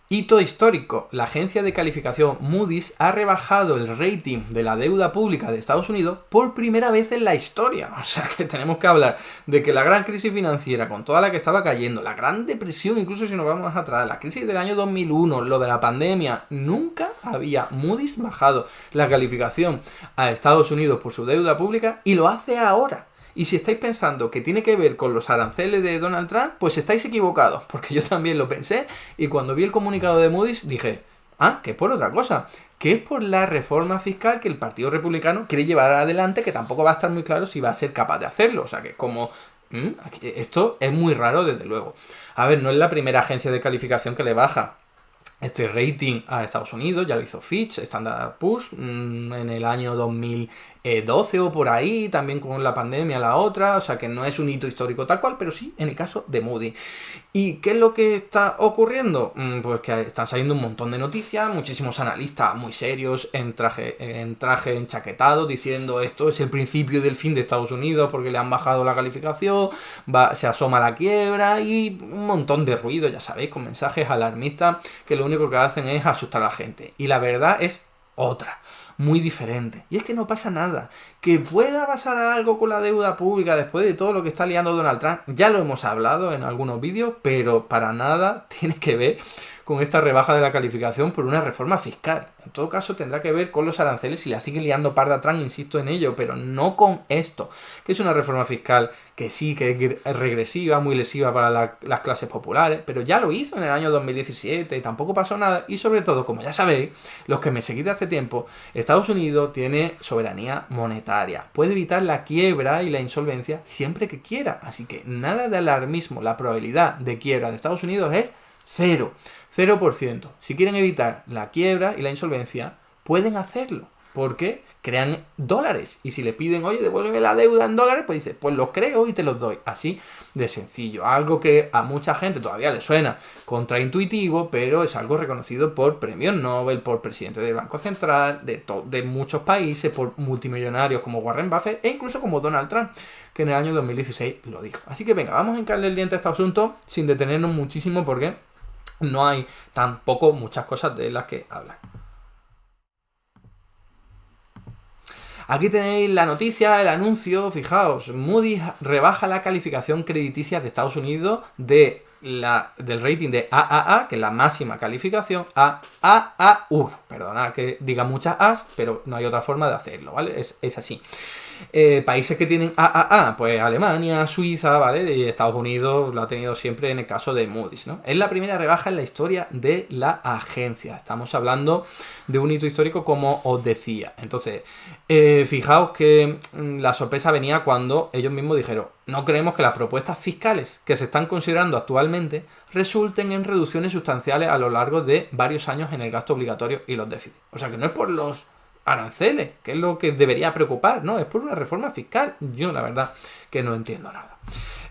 Hito histórico. La agencia de calificación Moody's ha rebajado el rating de la deuda pública de Estados Unidos por primera vez en la historia. O sea que tenemos que hablar de que la gran crisis financiera, con toda la que estaba cayendo, la gran depresión, incluso si nos vamos más atrás, la crisis del año 2001, lo de la pandemia, nunca había Moody's bajado la calificación a Estados Unidos por su deuda pública y lo hace ahora. Y si estáis pensando que tiene que ver con los aranceles de Donald Trump, pues estáis equivocados, porque yo también lo pensé y cuando vi el comunicado de Moody's dije, que es por otra cosa, que es por la reforma fiscal que el Partido Republicano quiere llevar adelante, que tampoco va a estar muy claro si va a ser capaz de hacerlo. O sea que como... esto es muy raro desde luego. A ver, no es la primera agencia de calificación que le baja este rating a Estados Unidos, ya lo hizo Fitch, Standard Poor's en el año 2012 o por ahí, también con la pandemia la otra, o sea que no es un hito histórico tal cual, pero sí en el caso de Moody. ¿Y qué es lo que está ocurriendo? Pues que están saliendo un montón de noticias, muchísimos analistas muy serios en traje enchaquetado, diciendo esto es el principio del fin de Estados Unidos porque le han bajado la calificación, se asoma la quiebra y un montón de ruido, ya sabéis, con mensajes alarmistas que lo único que hacen es asustar a la gente. Y la verdad es otra, muy diferente. Y es que no pasa nada. Que pueda pasar algo con la deuda pública después de todo lo que está liando Donald Trump, ya lo hemos hablado en algunos vídeos, pero para nada tiene que ver con esta rebaja de la calificación por una reforma fiscal. En todo caso tendrá que ver con los aranceles y la sigue liando parda Trump, insisto en ello, pero no con esto, que es una reforma fiscal que sí, que es regresiva, muy lesiva para las clases populares, pero ya lo hizo en el año 2017 y tampoco pasó nada. Y sobre todo, como ya sabéis, los que me seguís de hace tiempo, Estados Unidos tiene soberanía monetaria, puede evitar la quiebra y la insolvencia siempre que quiera, así que nada de alarmismo. La probabilidad de quiebra de Estados Unidos es 0%. Si quieren evitar la quiebra y la insolvencia, pueden hacerlo. Porque crean dólares. Y si le piden, oye, devuélveme la deuda en dólares, pues dice, pues los creo y te los doy. Así de sencillo. Algo que a mucha gente todavía le suena contraintuitivo, pero es algo reconocido por premios Nobel, por presidentes del Banco Central, de muchos países, por multimillonarios como Warren Buffett e incluso como Donald Trump, que en el año 2016 lo dijo. Así que venga, vamos a hincarle el diente a este asunto sin detenernos muchísimo porque no hay tampoco muchas cosas de las que hablar. Aquí tenéis la noticia, el anuncio, fijaos, Moody's rebaja la calificación crediticia de Estados Unidos del rating de AAA, que es la máxima calificación, a AA1. Perdona que diga muchas A's, pero no hay otra forma de hacerlo, ¿vale? Es así. Países que tienen AAA, pues Alemania, Suiza, ¿vale? Y Estados Unidos lo ha tenido siempre en el caso de Moody's, ¿no? Es la primera rebaja en la historia de la agencia. Estamos hablando de un hito histórico, como os decía. Entonces, fijaos que la sorpresa venía cuando ellos mismos dijeron: no creemos que las propuestas fiscales que se están considerando actualmente resulten en reducciones sustanciales a lo largo de varios años en el gasto obligatorio y los déficits. O sea que no es por los aranceles, que es lo que debería preocupar, no, es por una reforma fiscal. Yo la verdad que no entiendo nada.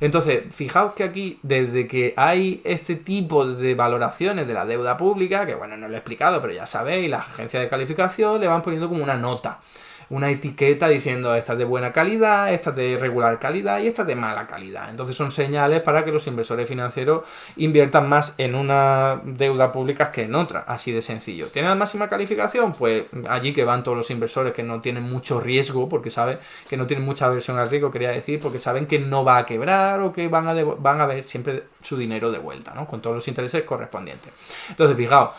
Entonces, fijaos que aquí, desde que hay este tipo de valoraciones de la deuda pública, que bueno, no lo he explicado, pero ya sabéis, las agencias de calificación le van poniendo como una nota, una etiqueta diciendo esta es de buena calidad, esta es de regular calidad y esta es de mala calidad. Entonces son señales para que los inversores financieros inviertan más en una deuda pública que en otra, así de sencillo. ¿Tiene la máxima calificación? Pues allí que van todos los inversores que no tienen mucho riesgo, porque saben que no tienen mucha aversión al riesgo, quería decir, porque saben que no va a quebrar o que van a ver siempre su dinero de vuelta, ¿no? Con todos los intereses correspondientes. Entonces, fijaos,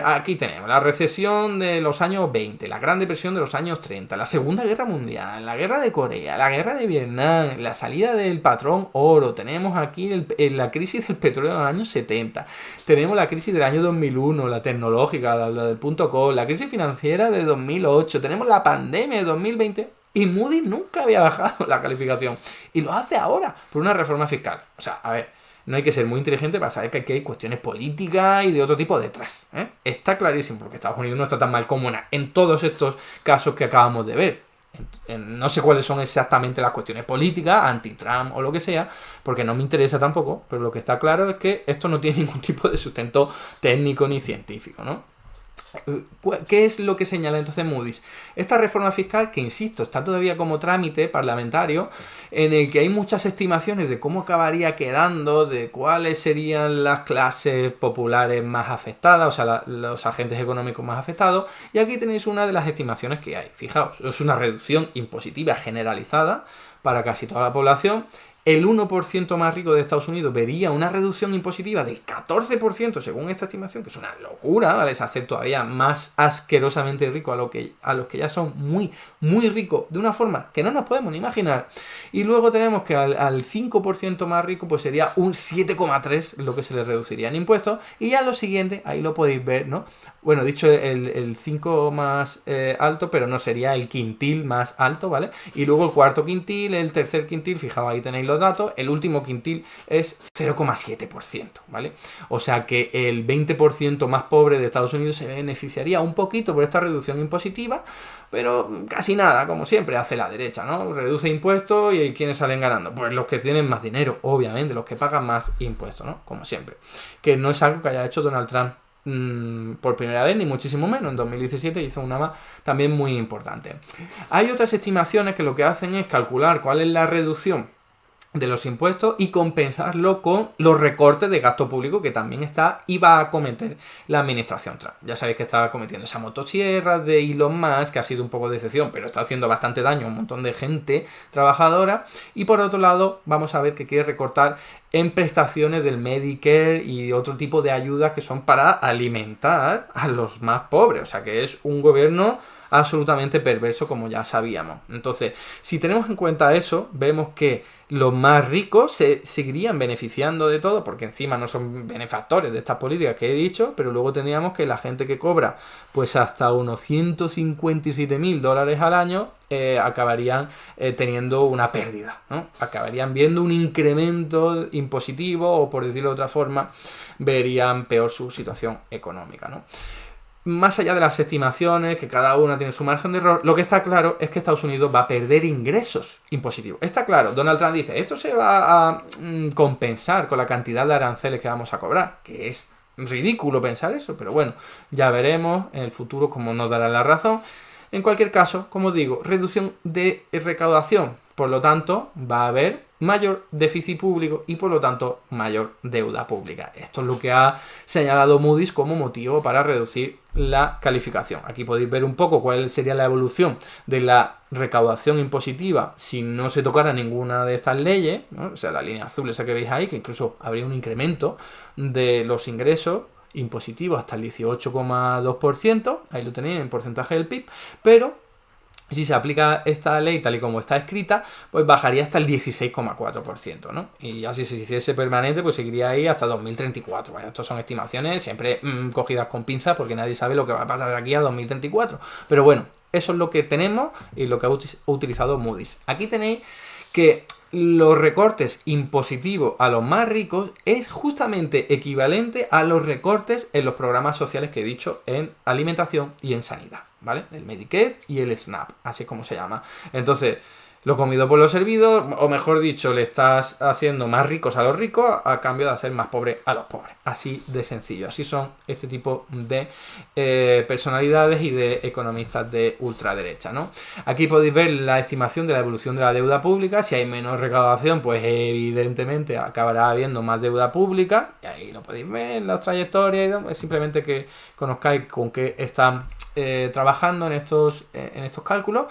aquí tenemos la recesión de los años 20, la Gran Depresión de los años 30, la Segunda Guerra Mundial, la Guerra de Corea, la Guerra de Vietnam, la salida del patrón oro, tenemos aquí la crisis del petróleo en los años 70, tenemos la crisis del año 2001, la tecnológica, la del .com, la crisis financiera de 2008, tenemos la pandemia de 2020 y Moody's nunca había bajado la calificación y lo hace ahora por una reforma fiscal. O sea, a ver, no hay que ser muy inteligente para saber que aquí hay cuestiones políticas y de otro tipo detrás, ¿eh? Está clarísimo, porque Estados Unidos no está tan mal como en todos estos casos que acabamos de ver. No sé cuáles son exactamente las cuestiones políticas, anti-Trump o lo que sea, porque no me interesa tampoco, pero lo que está claro es que esto no tiene ningún tipo de sustento técnico ni científico, ¿no? ¿Qué es lo que señala entonces Moody's? Esta reforma fiscal, que insisto, está todavía como trámite parlamentario, en el que hay muchas estimaciones de cómo acabaría quedando, de cuáles serían las clases populares más afectadas, o sea, los agentes económicos más afectados, y aquí tenéis una de las estimaciones que hay. Fijaos, es una reducción impositiva generalizada para casi toda la población. El 1% más rico de Estados Unidos vería una reducción impositiva del 14% según esta estimación, que es una locura, ¿vale? Es hacer todavía más asquerosamente rico a los que ya son muy, muy ricos de una forma que no nos podemos ni imaginar. Y luego tenemos que al 5% más rico pues sería un 7,3% lo que se le reduciría en impuestos. Y ya lo siguiente, ahí lo podéis ver, ¿no? Bueno, dicho el 5 más alto, pero no sería el quintil más alto, ¿vale? Y luego el cuarto quintil, el tercer quintil, fijaos, ahí tenéis los datos, el último quintil es 0,7%, ¿vale? O sea que el 20% más pobre de Estados Unidos se beneficiaría un poquito por esta reducción impositiva, pero casi nada, como siempre hace la derecha, ¿no? Reduce impuestos y ¿quiénes salen ganando? Pues los que tienen más dinero, obviamente, los que pagan más impuestos, ¿no? Como siempre. Que no es algo que haya hecho Donald Trump por primera vez, ni muchísimo menos. En 2017 hizo una más también muy importante. Hay otras estimaciones que lo que hacen es calcular cuál es la reducción de los impuestos y compensarlo con los recortes de gasto público que también iba a cometer la administración Trump. Ya sabéis que estaba cometiendo esa motosierra de Elon Musk, que ha sido un poco de excepción, pero está haciendo bastante daño a un montón de gente trabajadora. Y por otro lado, vamos a ver que quiere recortar en prestaciones del Medicare y otro tipo de ayudas que son para alimentar a los más pobres. O sea que es un gobierno absolutamente perverso, como ya sabíamos. Entonces, si tenemos en cuenta eso, vemos que los más ricos se seguirían beneficiando de todo, porque encima no son benefactores de estas políticas que he dicho, pero luego tendríamos que la gente que cobra pues hasta unos $157.000 al año acabarían teniendo una pérdida, ¿no? Acabarían viendo un incremento impositivo o, por decirlo de otra forma, verían peor su situación económica, ¿no? Más allá de las estimaciones, que cada una tiene su margen de error, lo que está claro es que Estados Unidos va a perder ingresos impositivos. Está claro, Donald Trump dice, esto se va a compensar con la cantidad de aranceles que vamos a cobrar, que es ridículo pensar eso, pero bueno, ya veremos en el futuro cómo nos dará la razón. En cualquier caso, como digo, reducción de recaudación, por lo tanto, va a haber mayor déficit público y por lo tanto mayor deuda pública. Esto es lo que ha señalado Moody's como motivo para reducir la calificación. Aquí podéis ver un poco cuál sería la evolución de la recaudación impositiva si no se tocara ninguna de estas leyes, ¿no? O sea, la línea azul esa que veis ahí, que incluso habría un incremento de los ingresos impositivos hasta el 18,2%, ahí lo tenéis en porcentaje del PIB, pero si se aplica esta ley tal y como está escrita, pues bajaría hasta el 16,4%, ¿no? Y ya si se hiciese permanente, pues seguiría ahí hasta 2034. Bueno, estas son estimaciones siempre cogidas con pinzas porque nadie sabe lo que va a pasar de aquí a 2034. Pero bueno, eso es lo que tenemos y lo que ha utilizado Moody's. Aquí tenéis que los recortes impositivos a los más ricos es justamente equivalente a los recortes en los programas sociales que he dicho en alimentación y en sanidad, ¿vale? El Medicaid y el SNAP, así es como se llama. Entonces, lo comido por lo servido, o mejor dicho, le estás haciendo más ricos a los ricos a cambio de hacer más pobres a los pobres. Así de sencillo. Así son este tipo de personalidades y de economistas de ultraderecha, ¿no? Aquí podéis ver la estimación de la evolución de la deuda pública. Si hay menos recaudación, pues evidentemente acabará habiendo más deuda pública. Y ahí lo podéis ver, las trayectorias. Es simplemente que conozcáis con qué están trabajando en estos cálculos.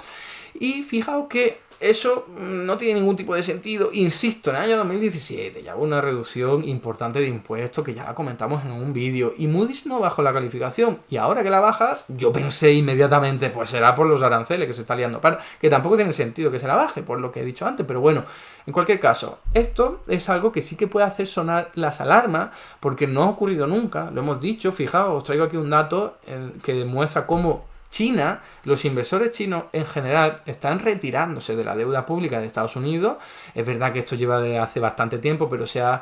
Y fijaos que eso no tiene ningún tipo de sentido. Insisto, en el año 2017 ya hubo una reducción importante de impuestos que ya la comentamos en un vídeo y Moody's no bajó la calificación. Y ahora que la baja, yo pensé inmediatamente, pues será por los aranceles que se está liando para, que tampoco tiene sentido que se la baje, por lo que he dicho antes. Pero bueno, en cualquier caso, esto es algo que sí que puede hacer sonar las alarmas porque no ha ocurrido nunca. Lo hemos dicho, fijaos, os traigo aquí un dato que demuestra cómo China, los inversores chinos en general están retirándose de la deuda pública de Estados Unidos. Es verdad que esto lleva de hace bastante tiempo, pero se ha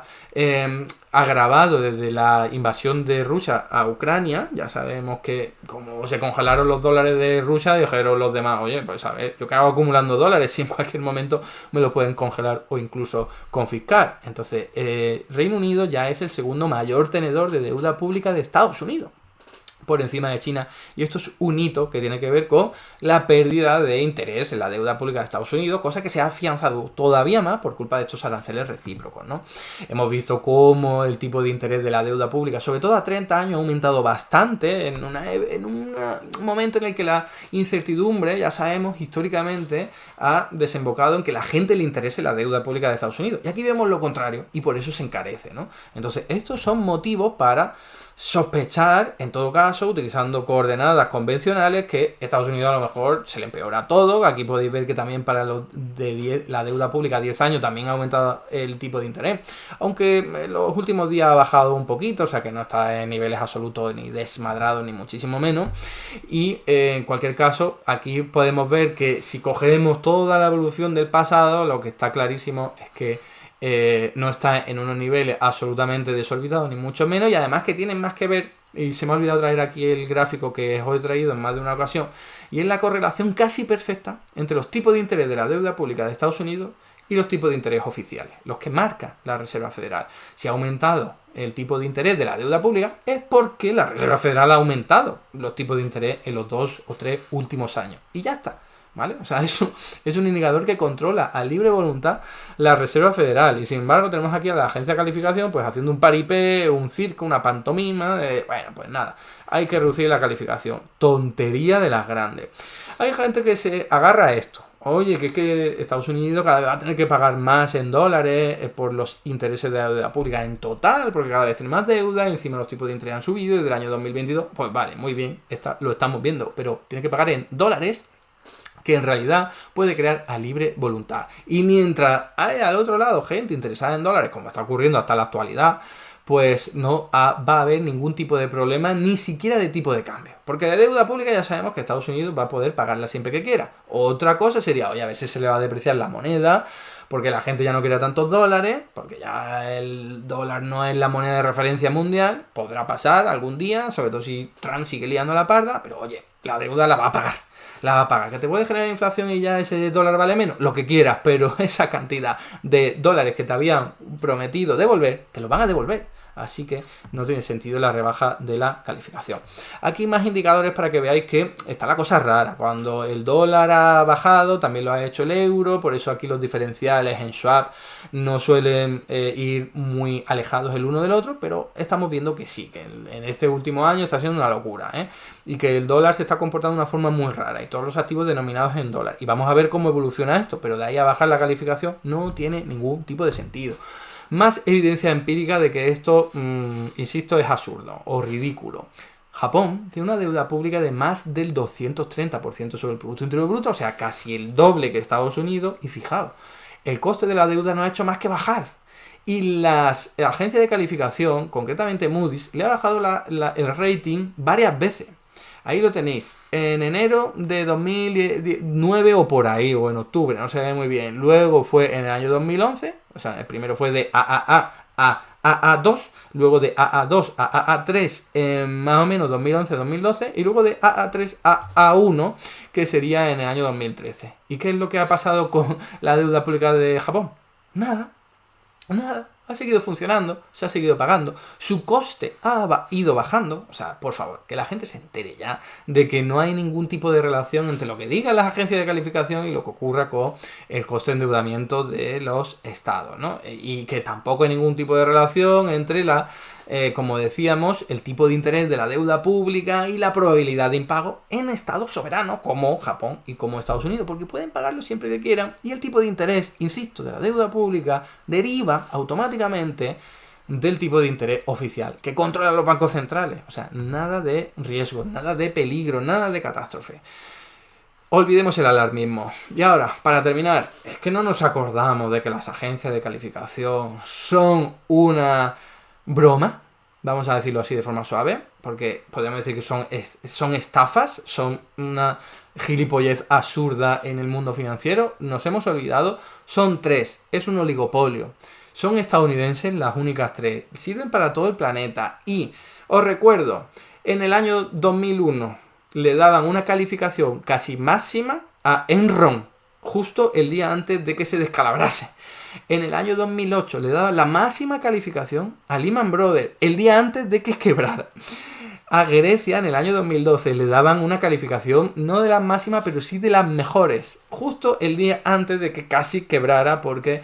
agravado desde la invasión de Rusia a Ucrania. Ya sabemos que como se congelaron los dólares de Rusia, dijeron los demás, oye, pues a ver, ¿yo qué hago acumulando dólares si en cualquier momento me lo pueden congelar o incluso confiscar? Entonces, Reino Unido ya es el segundo mayor tenedor de deuda pública de Estados Unidos. por encima de China, y esto es un hito que tiene que ver con la pérdida de interés en la deuda pública de Estados Unidos, cosa que se ha afianzado todavía más por culpa de estos aranceles recíprocos, ¿no? Hemos visto cómo el tipo de interés de la deuda pública, sobre todo a 30 años, ha aumentado bastante en un momento en el que la incertidumbre, ya sabemos, históricamente ha desembocado en que la gente le interese la deuda pública de Estados Unidos. Y aquí vemos lo contrario, y por eso se encarece, ¿no? Entonces, estos son motivos para sospechar, en todo caso, utilizando coordenadas convencionales, que Estados Unidos a lo mejor se le empeora todo. Aquí podéis ver que también para la deuda pública a 10 años también ha aumentado el tipo de interés, aunque en los últimos días ha bajado un poquito, o sea que no está en niveles absolutos ni desmadrado ni muchísimo menos. Y en cualquier caso, aquí podemos ver que si cogemos toda la evolución del pasado, lo que está clarísimo es que no está en unos niveles absolutamente desorbitados, ni mucho menos, y además que tienen más que ver, y se me ha olvidado traer aquí el gráfico que os he traído en más de una ocasión, y es la correlación casi perfecta entre los tipos de interés de la deuda pública de Estados Unidos y los tipos de interés oficiales, los que marca la Reserva Federal. Si ha aumentado el tipo de interés de la deuda pública, es porque la Reserva Federal ha aumentado los tipos de interés en los 2 o 3 últimos años. Y ya está. ¿Vale? O sea, eso es un indicador que controla a libre voluntad la Reserva Federal. Y sin embargo, tenemos aquí a la agencia de calificación pues haciendo un paripé, un circo, una pantomima. Bueno, pues nada, hay que reducir la calificación. Tontería de las grandes. Hay gente que se agarra a esto. Oye, que es que Estados Unidos cada vez va a tener que pagar más en dólares por los intereses de la deuda pública en total, porque cada vez tiene más deuda, encima los tipos de interés han subido desde el año 2022. Pues vale, muy bien, lo estamos viendo, pero tiene que pagar en dólares, que en realidad puede crear a libre voluntad. Y mientras hay al otro lado gente interesada en dólares, como está ocurriendo hasta la actualidad, pues no va a haber ningún tipo de problema, ni siquiera de tipo de cambio. Porque la deuda pública ya sabemos que Estados Unidos va a poder pagarla siempre que quiera. Otra cosa sería, oye, a ver si se le va a depreciar la moneda, porque la gente ya no quiere tantos dólares, porque ya el dólar no es la moneda de referencia mundial. Podrá pasar algún día, sobre todo si Trump sigue liando la parda, pero oye, la deuda la va a pagar. La va a pagar. ¿Que te puede generar inflación y ya ese dólar vale menos? Lo que quieras, pero esa cantidad de dólares que te habían prometido devolver, te lo van a devolver. Así que no tiene sentido la rebaja de la calificación. Aquí más indicadores para que veáis que está la cosa rara. Cuando el dólar ha bajado, también lo ha hecho el euro. Por eso aquí los diferenciales en Schwab no suelen ir muy alejados el uno del otro. Pero estamos viendo que sí, que en este último año está siendo una locura, ¿eh? Y que el dólar se está comportando de una forma muy rara. Y todos los activos denominados en dólar. Y vamos a ver cómo evoluciona esto. Pero de ahí a bajar la calificación no tiene ningún tipo de sentido. Más evidencia empírica de que esto, insisto, es absurdo o ridículo. Japón tiene una deuda pública de más del 230% sobre el Producto Interior Bruto, o sea, casi el doble que Estados Unidos. Y fijaos, el coste de la deuda no ha hecho más que bajar. Y las agencias de calificación, concretamente Moody's, le ha bajado el rating varias veces. Ahí lo tenéis, en enero de 2009 o por ahí, o en octubre, no se ve muy bien. Luego fue en el año 2011, o sea, el primero fue de AAA a AA2, luego de AA2 a AA3 en más o menos 2011-2012, y luego de AA3 a AA1, que sería en el año 2013. ¿Y qué es lo que ha pasado con la deuda pública de Japón? Nada. Ha seguido funcionando, se ha seguido pagando, su coste ha ido bajando. O sea, por favor, que la gente se entere ya de que no hay ningún tipo de relación entre lo que digan las agencias de calificación y lo que ocurra con el coste de endeudamiento de los estados, ¿no? Y que tampoco hay ningún tipo de relación entre como decíamos, el tipo de interés de la deuda pública y la probabilidad de impago en estados soberanos como Japón y como Estados Unidos, porque pueden pagarlo siempre que quieran, y el tipo de interés, insisto, de la deuda pública deriva automáticamente del tipo de interés oficial que controlan los bancos centrales. O sea, nada de riesgo, nada de peligro, nada de catástrofe. Olvidemos el alarmismo. Y ahora, para terminar, es que no nos acordamos de que las agencias de calificación son una broma, vamos a decirlo así de forma suave, porque podríamos decir que son estafas, son una gilipollez absurda en el mundo financiero. Nos hemos olvidado, son tres, es un oligopolio, son estadounidenses las únicas tres, sirven para todo el planeta. Y os recuerdo, en el año 2001 le daban una calificación casi máxima a Enron, justo el día antes de que se descalabrase. En el año 2008 le daban la máxima calificación a Lehman Brothers, el día antes de que quebrara. A Grecia en el año 2012 le daban una calificación no de las máximas, pero sí de las mejores, justo el día antes de que casi quebrara porque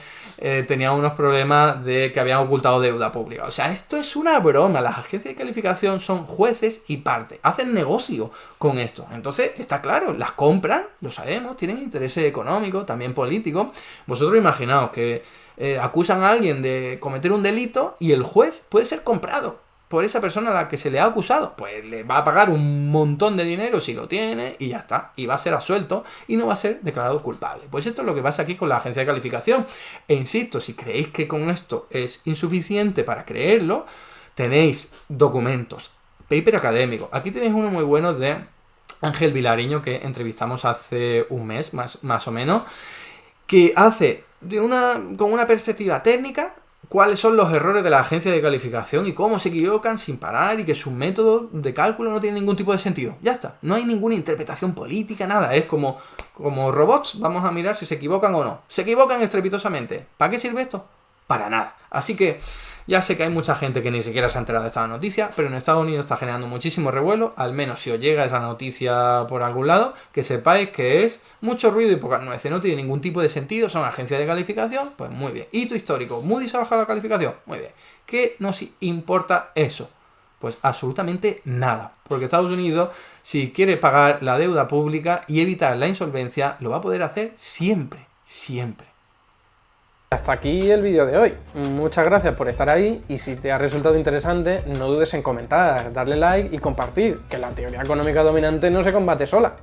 tenía unos problemas de que habían ocultado deuda pública. O sea, esto es una broma. Las agencias de calificación son jueces y parte, hacen negocio con esto. Entonces, está claro, las compran, lo sabemos, tienen intereses económicos, también políticos. Vosotros imaginaos que acusan a alguien de cometer un delito y el juez puede ser comprado por esa persona a la que se le ha acusado, pues le va a pagar un montón de dinero si lo tiene y ya está, y va a ser absuelto y no va a ser declarado culpable. Pues esto es lo que pasa aquí con la agencia de calificación. E insisto, si creéis que con esto es insuficiente para creerlo, tenéis documentos, paper académico. Aquí tenéis uno muy bueno de Ángel Vilariño que entrevistamos hace un mes más o menos, que hace con una perspectiva técnica cuáles son los errores de la agencia de calificación y cómo se equivocan sin parar y que su método de cálculo no tiene ningún tipo de sentido. Ya está, no hay ninguna interpretación política, nada. Es como robots, vamos a mirar si se equivocan o no. Se equivocan estrepitosamente. ¿Para qué sirve esto? Para nada. Así que ya sé que hay mucha gente que ni siquiera se ha enterado de esta noticia, pero en Estados Unidos está generando muchísimo revuelo, al menos si os llega esa noticia por algún lado, que sepáis que es mucho ruido y pocas nueces, no tiene ningún tipo de sentido, son agencias de calificación, pues muy bien. Hito histórico, Moody's ha bajado la calificación, muy bien. ¿Qué nos importa eso? Pues absolutamente nada, porque Estados Unidos, si quiere pagar la deuda pública y evitar la insolvencia, lo va a poder hacer siempre, siempre. Hasta aquí el vídeo de hoy. Muchas gracias por estar ahí y si te ha resultado interesante no dudes en comentar, darle like y compartir, que la teoría económica dominante no se combate sola.